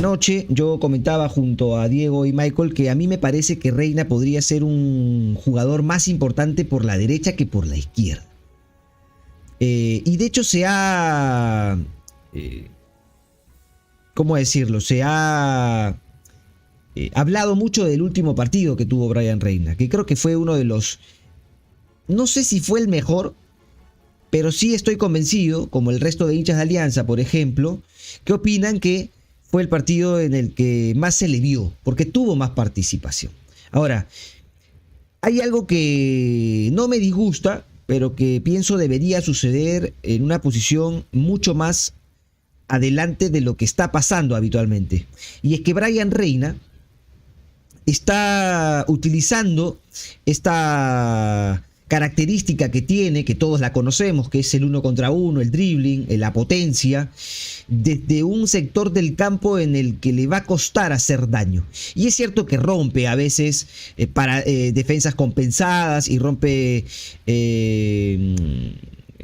anoche yo comentaba junto a Diego y Michael que a mí me parece que Reina podría ser un jugador más importante por la derecha que por la izquierda. Y de hecho se ha... ¿cómo decirlo? Se ha hablado mucho del último partido que tuvo Brian Reina, que creo que fue uno de los... No sé si fue el mejor, pero sí estoy convencido, como el resto de hinchas de Alianza, por ejemplo, que opinan que fue el partido en el que más se le vio, porque tuvo más participación. Ahora, hay algo que no me disgusta, pero que pienso debería suceder en una posición mucho más adelante de lo que está pasando habitualmente. Y es que Brian Reina está utilizando esta característica que tiene, que todos la conocemos, que es el 1 contra 1, el dribbling, la potencia, desde un sector del campo en el que le va a costar hacer daño. Y es cierto que rompe a veces para defensas compensadas y rompe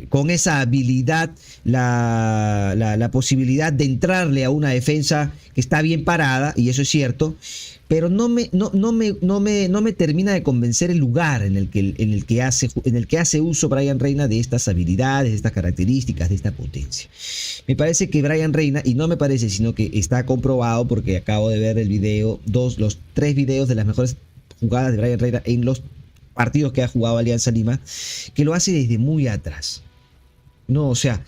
con esa habilidad la posibilidad de entrarle a una defensa que está bien parada, y eso es cierto. Pero no me termina de convencer el lugar en el que hace uso Brian Reina de estas habilidades, de estas características, de esta potencia. Me parece que Brian Reina, y no me parece, sino que está comprobado porque acabo de ver el video, los 3 videos de las mejores jugadas de Brian Reina en los partidos que ha jugado Alianza Lima, que lo hace desde muy atrás. No, o sea,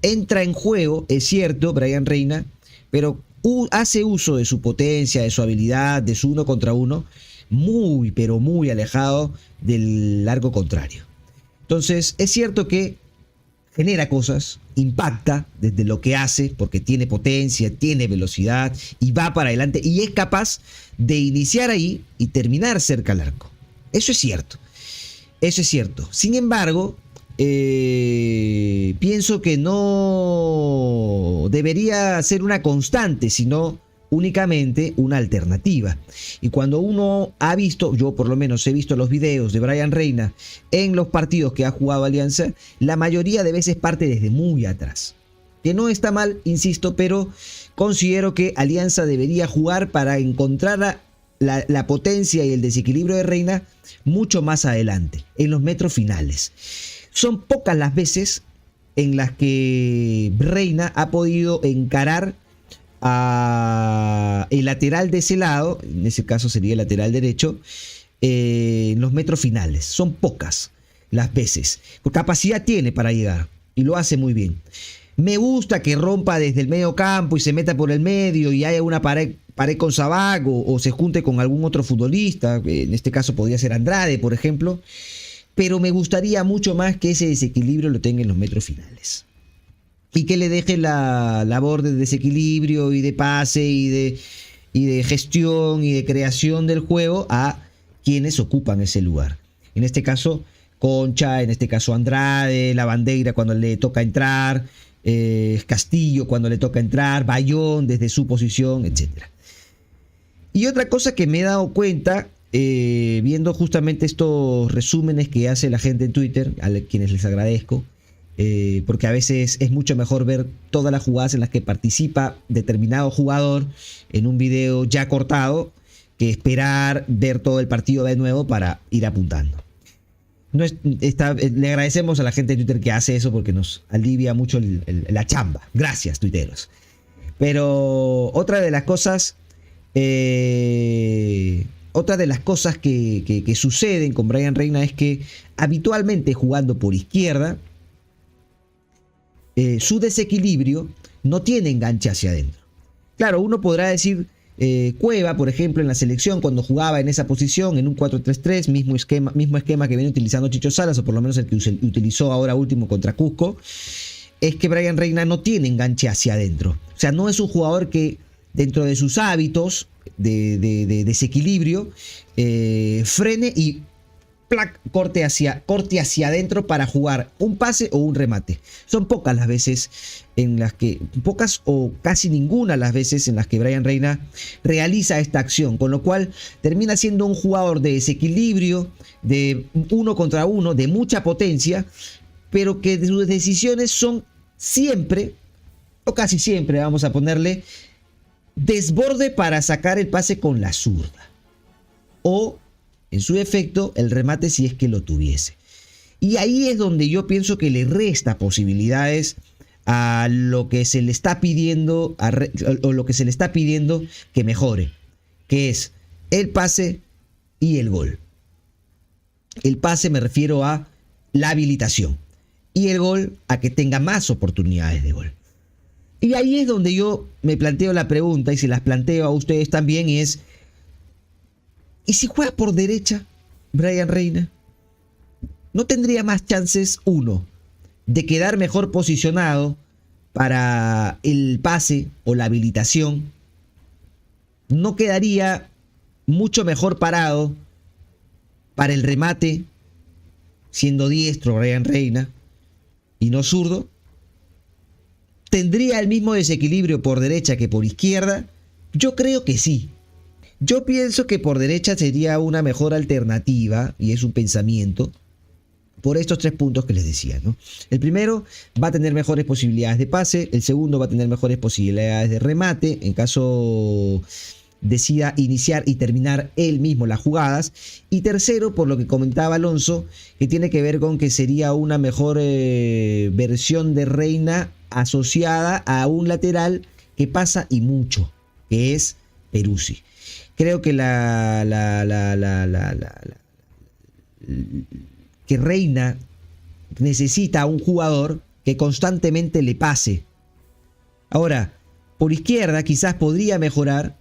entra en juego, es cierto, Brian Reina, pero hace uso de su potencia, de su habilidad, de su 1 contra 1, muy, pero muy alejado del arco contrario. Entonces, es cierto que genera cosas, impacta desde lo que hace, porque tiene potencia, tiene velocidad y va para adelante y es capaz de iniciar ahí y terminar cerca al arco. Eso es cierto. Eso es cierto. Sin embargo, pienso que no debería ser una constante, sino únicamente una alternativa. Y cuando uno ha visto, yo por lo menos he visto los videos de Brian Reina en los partidos que ha jugado Alianza, la mayoría de veces parte desde muy atrás. Que no está mal, insisto, pero considero que Alianza debería jugar para encontrar la potencia y el desequilibrio de Reina mucho más adelante, en los metros finales. Son pocas las veces en las que Reina ha podido encarar a el lateral de ese lado, en ese caso sería el lateral derecho, en los metros finales. Son pocas las veces. Capacidad tiene para llegar y lo hace muy bien. Me gusta que rompa desde el medio campo y se meta por el medio y haya una pared con Sabac o se junte con algún otro futbolista. En este caso podría ser Andrade, por ejemplo. Pero me gustaría mucho más que ese desequilibrio lo tenga en los metros finales. Y que le deje la labor de desequilibrio y de pase y de gestión y de creación del juego a quienes ocupan ese lugar. En este caso, Concha, en este caso Andrade, Lavandeira cuando le toca entrar, Castillo cuando le toca entrar, Bayón desde su posición, etc. Y otra cosa que me he dado cuenta, viendo justamente estos resúmenes que hace la gente en Twitter, a quienes les agradezco, porque a veces es mucho mejor ver todas las jugadas en las que participa determinado jugador en un video ya cortado que esperar ver todo el partido de nuevo para ir apuntando. Le agradecemos a la gente de Twitter que hace eso porque nos alivia mucho la chamba. Gracias, tuiteros. Pero otra de las cosas que suceden con Brian Reina es que habitualmente jugando por izquierda, su desequilibrio no tiene enganche hacia adentro. Claro, uno podrá decir Cueva, por ejemplo, en la selección cuando jugaba en esa posición, en un 4-3-3, mismo esquema que viene utilizando Chicho Salas, o por lo menos el que utilizó ahora último contra Cusco, es que Brian Reina no tiene enganche hacia adentro. O sea, no es un jugador que dentro de sus hábitos de desequilibrio frene y corte hacia adentro para jugar un pase o un remate. Son pocas las veces en las que, pocas o casi ninguna las veces en las que Brian Reina realiza esta acción, con lo cual termina siendo un jugador de desequilibrio, de 1 contra 1, de mucha potencia, pero que sus decisiones son siempre, o casi siempre, vamos a ponerle, desborde para sacar el pase con la zurda. O, en su defecto, el remate si es que lo tuviese. Y ahí es donde yo pienso que le resta posibilidades a lo que se le está pidiendo, o lo que se le está pidiendo que mejore, que es el pase y el gol. El pase me refiero a la habilitación y el gol a que tenga más oportunidades de gol. Y ahí es donde yo me planteo la pregunta, y se las planteo a ustedes también, y es: ¿y si juega por derecha Brian Reina? ¿No tendría más chances, uno, de quedar mejor posicionado para el pase o la habilitación? ¿No quedaría mucho mejor parado para el remate, siendo diestro Brian Reina y no zurdo? ¿Tendría el mismo desequilibrio por derecha que por izquierda? Yo creo que sí. Yo pienso que por derecha sería una mejor alternativa, y es un pensamiento, por estos 3 puntos que les decía, ¿no? El primero, va a tener mejores posibilidades de pase. El segundo, va a tener mejores posibilidades de remate, en caso decida iniciar y terminar él mismo las jugadas. Y tercero, por lo que comentaba Alonso, que tiene que ver con que sería una mejor versión de Reina asociada a un lateral que pasa y mucho, que es Peruzzi. Creo que que Reina necesita a un jugador que constantemente le pase. Ahora, por izquierda quizás podría mejorar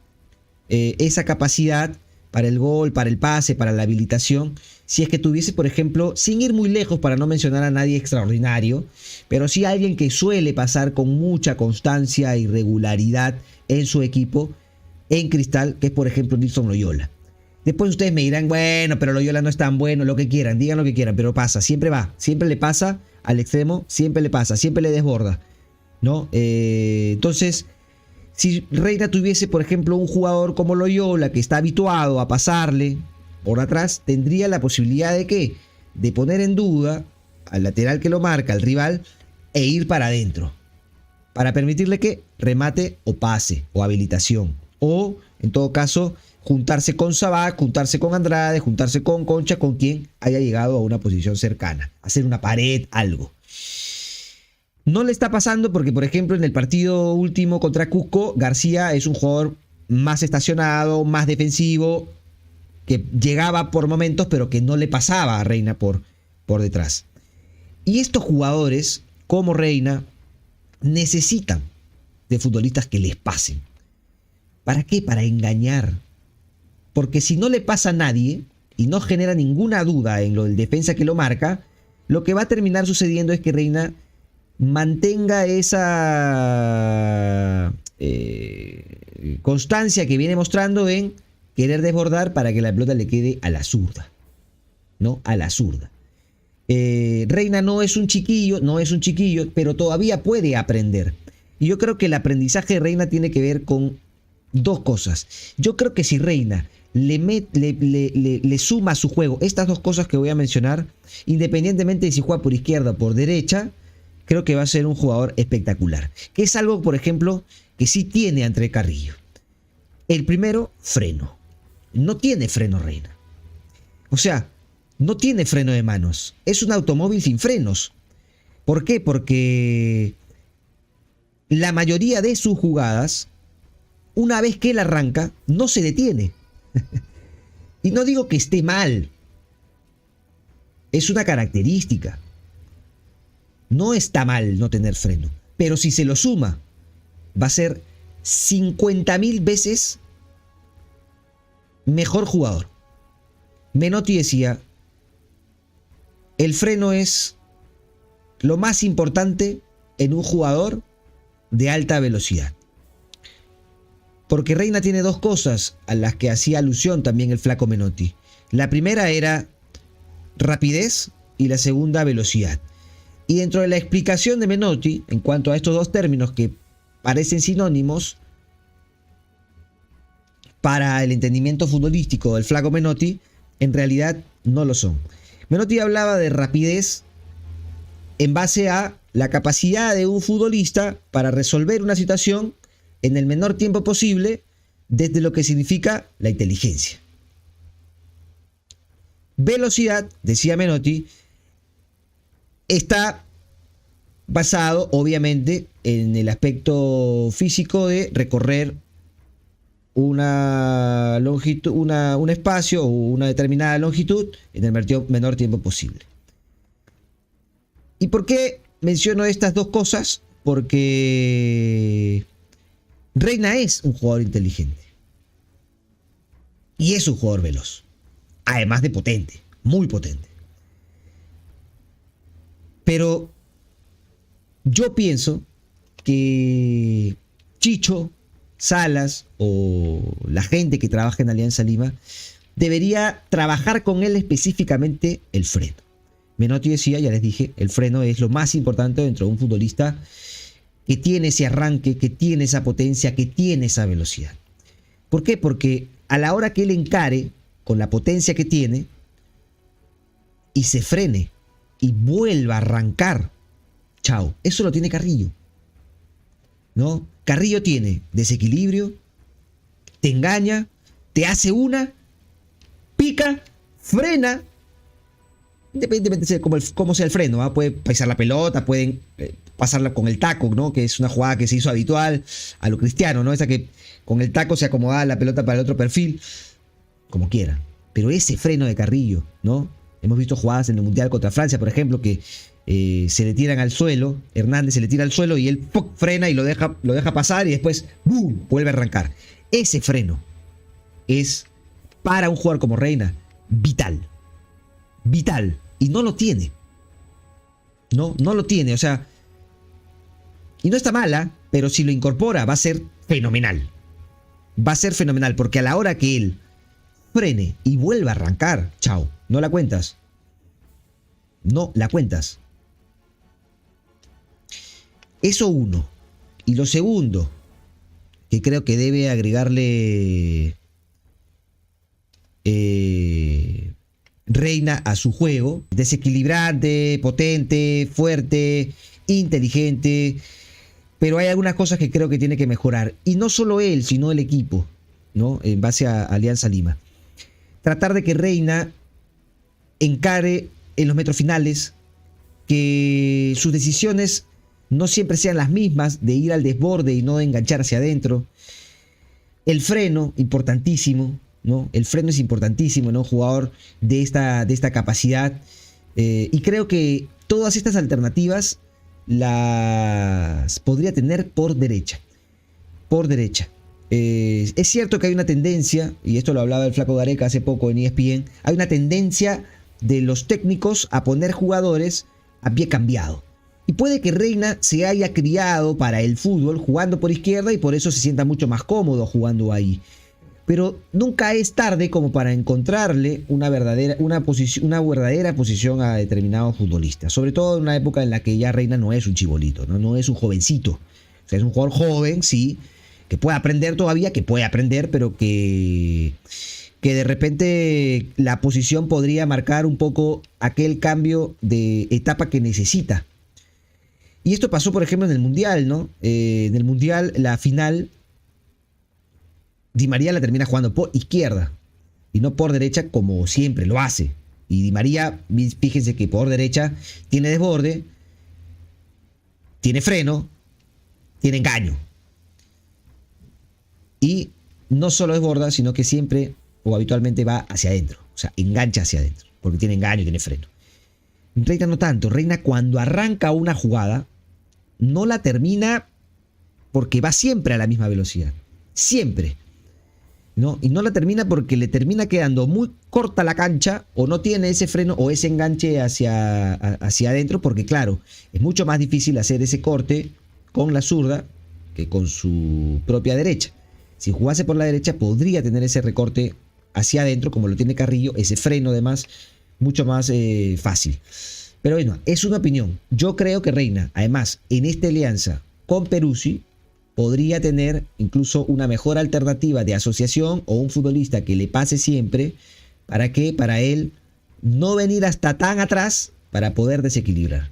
esa capacidad para el gol, para el pase, para la habilitación, si es que tuviese, por ejemplo, sin ir muy lejos para no mencionar a nadie extraordinario, pero sí alguien que suele pasar con mucha constancia y regularidad en su equipo, en Cristal, que es por ejemplo Nilson Loyola. Después ustedes me dirán, bueno, pero Loyola no es tan bueno, lo que quieran, digan lo que quieran, pero pasa, siempre va, siempre le pasa al extremo, siempre le pasa, siempre le desborda, ¿no? Entonces, si Reina tuviese, por ejemplo, un jugador como Loyola, que está habituado a pasarle por atrás, tendría la posibilidad de ¿qué? De poner en duda al lateral que lo marca, al rival, e ir para adentro, para permitirle que remate o pase o habilitación, o en todo caso juntarse con Sabac, juntarse con Andrade, juntarse con Concha, con quien haya llegado a una posición cercana, hacer una pared, algo. No le está pasando porque, por ejemplo, en el partido último contra Cusco, García es un jugador más estacionado, más defensivo, que llegaba por momentos, pero que no le pasaba a Reina por detrás. Y estos jugadores, como Reina, necesitan de futbolistas que les pasen. ¿Para qué? Para engañar. Porque si no le pasa a nadie y no genera ninguna duda en lo del defensa que lo marca, lo que va a terminar sucediendo es que Reina mantenga esa constancia que viene mostrando en querer desbordar para que la pelota le quede a la zurda, ¿no? A la zurda. Reina no es un chiquillo, pero todavía puede aprender. Y yo creo que el aprendizaje de Reina tiene que ver con 2 cosas. Yo creo que si Reina le suma a su juego estas 2 cosas que voy a mencionar, independientemente de si juega por izquierda o por derecha, creo que va a ser un jugador espectacular. Que es algo, por ejemplo, que sí tiene André Carrillo. El primero, freno. No tiene freno Reina. O sea, no tiene freno de manos. Es un automóvil sin frenos. ¿Por qué? Porque la mayoría de sus jugadas, una vez que él arranca, no se detiene. Y no digo que esté mal. Es una característica. No está mal no tener freno. Pero si se lo suma, va a ser 50.000 veces mejor jugador. Menotti decía, el freno es lo más importante en un jugador de alta velocidad. Porque Reina tiene 2 cosas a las que hacía alusión también el flaco Menotti. La primera era rapidez y la segunda velocidad. Y dentro de la explicación de Menotti, en cuanto a estos 2 términos que parecen sinónimos para el entendimiento futbolístico del flaco Menotti, en realidad no lo son. Menotti hablaba de rapidez en base a la capacidad de un futbolista para resolver una situación en el menor tiempo posible desde lo que significa la inteligencia. Velocidad, decía Menotti, está basado obviamente en el aspecto físico de recorrer una longitud, un espacio o una determinada longitud en el menor tiempo posible. ¿Y por qué menciono estas dos cosas? Porque Reina es un jugador inteligente y es un jugador veloz, además de potente, muy potente. Pero yo pienso que Chicho, Salas o la gente que trabaja en Alianza Lima debería trabajar con él específicamente el freno. Menotti decía, ya les dije, el freno es lo más importante dentro de un futbolista que tiene ese arranque, que tiene esa potencia, que tiene esa velocidad. ¿Por qué? Porque a la hora que él encare con la potencia que tiene y se frene y vuelva a arrancar, chao, eso lo tiene Carrillo, ¿no? Carrillo tiene desequilibrio, te engaña, te hace una, pica, frena, independientemente de cómo sea el freno, ¿eh? Puede pisar la pelota, pueden pasarla con el taco, ¿no? Que es una jugada que se hizo habitual a lo Cristiano, ¿no? Esa que con el taco se acomodaba la pelota para el otro perfil, como quiera. Pero ese freno de Carrillo, ¿no? Hemos visto jugadas en el Mundial contra Francia, por ejemplo, que se le tiran al suelo, Hernández se le tira al suelo y él ¡puc! Frena y lo deja pasar y después ¡boom! Vuelve a arrancar. Ese freno es para un jugador como Reina vital. Vital. Y no lo tiene. No lo tiene. O sea, y no está mala, pero si lo incorpora va a ser fenomenal. Va a ser fenomenal porque a la hora que él frene y vuelva a arrancar, chao, no la cuentas. No la cuentas. Eso uno. Y lo segundo, que creo que debe agregarle Reina a su juego, desequilibrante, potente, fuerte, inteligente, pero hay algunas cosas que creo que tiene que mejorar. Y no solo él, sino el equipo, ¿no? En base a Alianza Lima. Tratar de que Reina encare en los metros finales, que sus decisiones no siempre sean las mismas, de ir al desborde y no de enganchar hacia adentro. El freno, importantísimo, ¿no? El freno es importantísimo, ¿no? Jugador de esta capacidad. Y creo que todas estas alternativas las podría tener por derecha. Por derecha. Es cierto que hay una tendencia, y esto lo hablaba el Flaco Gareca hace poco en ESPN, hay una tendencia de los técnicos a poner jugadores a pie cambiado. Y puede que Reina se haya criado para el fútbol jugando por izquierda y por eso se sienta mucho más cómodo jugando ahí. Pero nunca es tarde como para encontrarle una verdadera posición a determinados futbolistas. Sobre todo en una época en la que ya Reina no es un chibolito, no es un jovencito. O sea, es un jugador joven, sí, que puede aprender todavía, pero que de repente la posición podría marcar un poco aquel cambio de etapa que necesita. Y esto pasó, por ejemplo, en el Mundial, ¿no? En el Mundial, la final, Di María la termina jugando por izquierda y no por derecha como siempre lo hace. Y Di María, fíjense que por derecha tiene desborde, tiene freno, tiene engaño. Y no solo desborda, sino que siempre o habitualmente va hacia adentro. O sea, engancha hacia adentro, porque tiene engaño y tiene freno. Reina no tanto. Reina cuando arranca una jugada, no la termina porque va siempre a la misma velocidad. Siempre. ¿No? Y no la termina porque le termina quedando muy corta la cancha o no tiene ese freno o ese enganche hacia adentro, porque claro, es mucho más difícil hacer ese corte con la zurda que con su propia derecha. Si jugase por la derecha podría tener ese recorte hacia adentro como lo tiene Carrillo, ese freno además mucho más fácil. Pero bueno, es una opinión. Yo creo que Reina, además, en esta alianza con Peruzzi, podría tener incluso una mejor alternativa de asociación o un futbolista que le pase siempre para que para él no venir hasta tan atrás para poder desequilibrar.